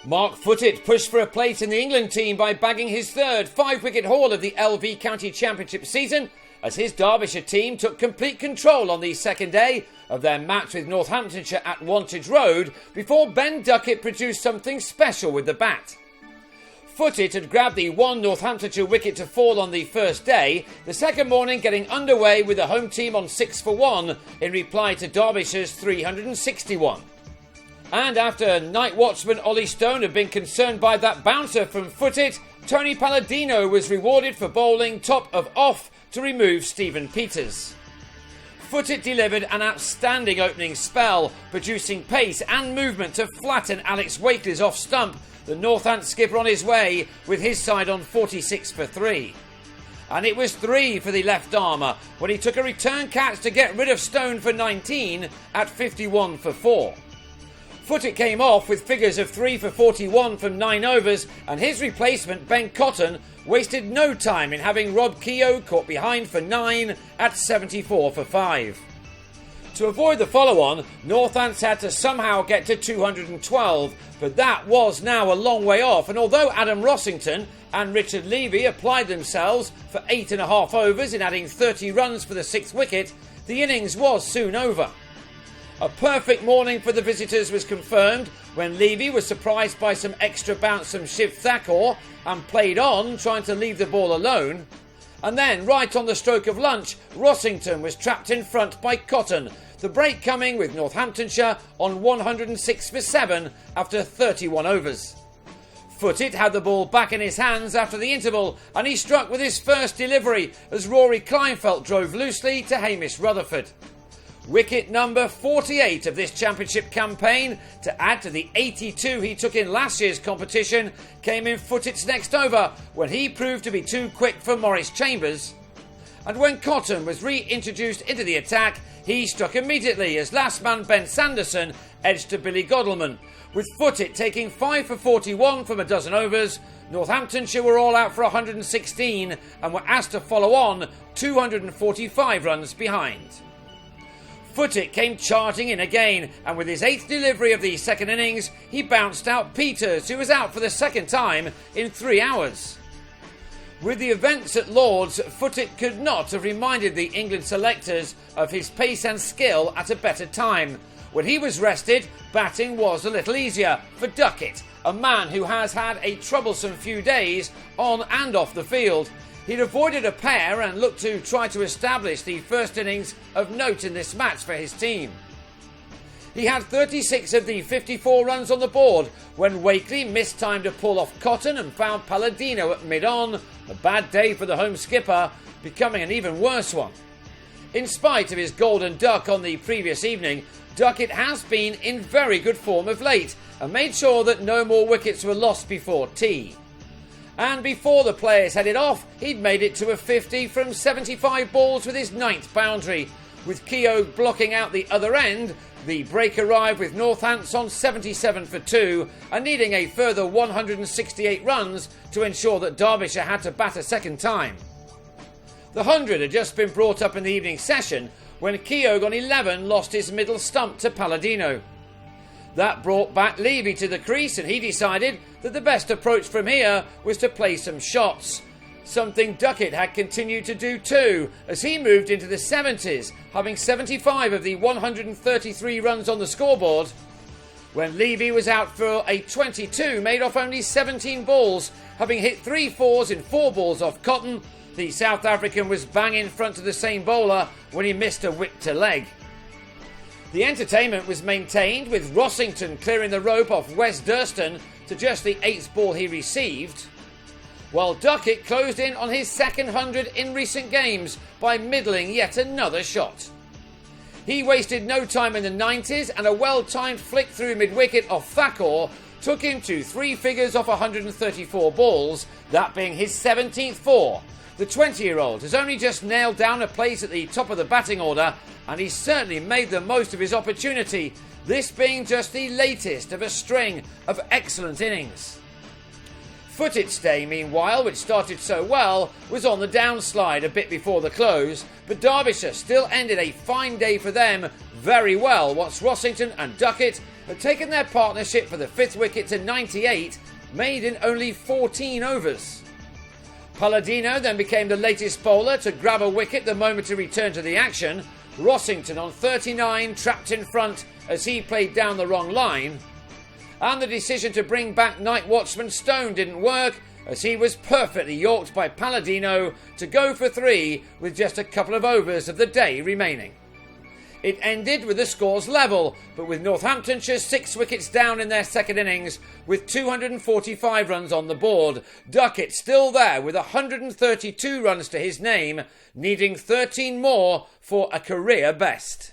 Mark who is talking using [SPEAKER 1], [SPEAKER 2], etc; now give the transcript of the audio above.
[SPEAKER 1] Mark Footitt pushed for a place in the England team by bagging his third 5-wicket haul of the LV County Championship season as his Derbyshire team took complete control on the second day of their match with Northamptonshire at Wantage Road before Ben Duckett produced something special with the bat. Footitt had grabbed the one Northamptonshire wicket to fall on the first day, the second morning getting underway with the home team on 6 for 1 in reply to Derbyshire's 361. And after night watchman Ollie Stone had been concerned by that bouncer from Footitt, Tony Palladino was rewarded for bowling top of off to remove Stephen Peters. Footitt delivered an outstanding opening spell, producing pace and movement to flatten Alex Wakely's off stump, the Northampton skipper on his way with his side on 46 for 3. And it was 3 for the left armour when he took a return catch to get rid of Stone for 19 at 51 for 4. Footitt came off with figures of 3 for 41 from 9 overs, and his replacement, Ben Cotton, wasted no time in having Rob Keogh caught behind for 9 at 74 for 5. To avoid the follow-on, Northampton had to somehow get to 212, but that was now a long way off, and although Adam Rossington and Richard Levy applied themselves for 8.5 overs in adding 30 runs for the 6th wicket, the innings was soon over. A perfect morning for the visitors was confirmed when Levy was surprised by some extra bounce from Shiv Thakur and played on, trying to leave the ball alone. And then, right on the stroke of lunch, Rossington was trapped in front by Cotton, the break coming with Northamptonshire on 106 for 7 after 31 overs. Footitt had the ball back in his hands after the interval, and he struck with his first delivery as Rory Kleinfeldt drove loosely to Hamish Rutherford. Wicket number 48 of this championship campaign, to add to the 82 he took in last year's competition, came in Footitt's next over when he proved to be too quick for Maurice Chambers. And when Cotton was reintroduced into the attack, he struck immediately as last man Ben Sanderson edged to Billy Godalman. With Footitt taking 5 for 41 from a dozen overs, Northamptonshire were all out for 116 and were asked to follow on 245 runs behind. Footitt came charging in again, and with his 8th delivery of the second innings, he bounced out Peters, who was out for the second time in 3 hours. With the events at Lord's, Footitt could not have reminded the England selectors of his pace and skill at a better time. When he was rested, batting was a little easier for Duckett, a man who has had a troublesome few days on and off the field. He'd avoided a pair and looked to try to establish the first innings of note in this match for his team. He had 36 of the 54 runs on the board when Wakely mistimed a pull off Cotton and found Palladino at mid-on, a bad day for the home skipper, becoming an even worse one. In spite of his golden duck on the previous evening, Duckett has been in very good form of late and made sure that no more wickets were lost before tea. And before the players headed off, he'd made it to a 50 from 75 balls with his 9th boundary. With Keogh blocking out the other end, the break arrived with Northampton on 77 for 2 and needing a further 168 runs to ensure that Derbyshire had to bat a second time. The 100 had just been brought up in the evening session when Keogh on 11 lost his middle stump to Palladino. That brought back Levy to the crease, and he decided that the best approach from here was to play some shots. Something Duckett had continued to do too, as he moved into the 70s, having 75 of the 133 runs on the scoreboard. When Levy was out for a 22 made off only 17 balls, having hit 3 fours in 4 balls off Cotton, the South African was bang in front of the same bowler when he missed a whip to leg. The entertainment was maintained with Rossington clearing the rope off Wes Durston to just the 8th ball he received, while Duckett closed in on his second 100 in recent games by middling yet another shot. He wasted no time in the 90s, and a well-timed flick through mid-wicket off Thakur took him to 3 figures off 134 balls, that being his 17th 4. The 20-year-old has only just nailed down a place at the top of the batting order, and he certainly made the most of his opportunity, this being just the latest of a string of excellent innings. Footitt's day, meanwhile, which started so well, was on the downslide a bit before the close, but Derbyshire still ended a fine day for them very well once Rossington and Duckett had taken their partnership for the 5th wicket to 98, made in only 14 overs. Palladino then became the latest bowler to grab a wicket the moment he returned to the action. Rossington on 39 trapped in front as he played down the wrong line. And the decision to bring back night watchman Stone didn't work, as he was perfectly yorked by Palladino to go for 3 with just a couple of overs of the day remaining. It ended with the scores level, but with Northamptonshire 6 wickets down in their second innings with 245 runs on the board. Duckett still there with 132 runs to his name, needing 13 more for a career best.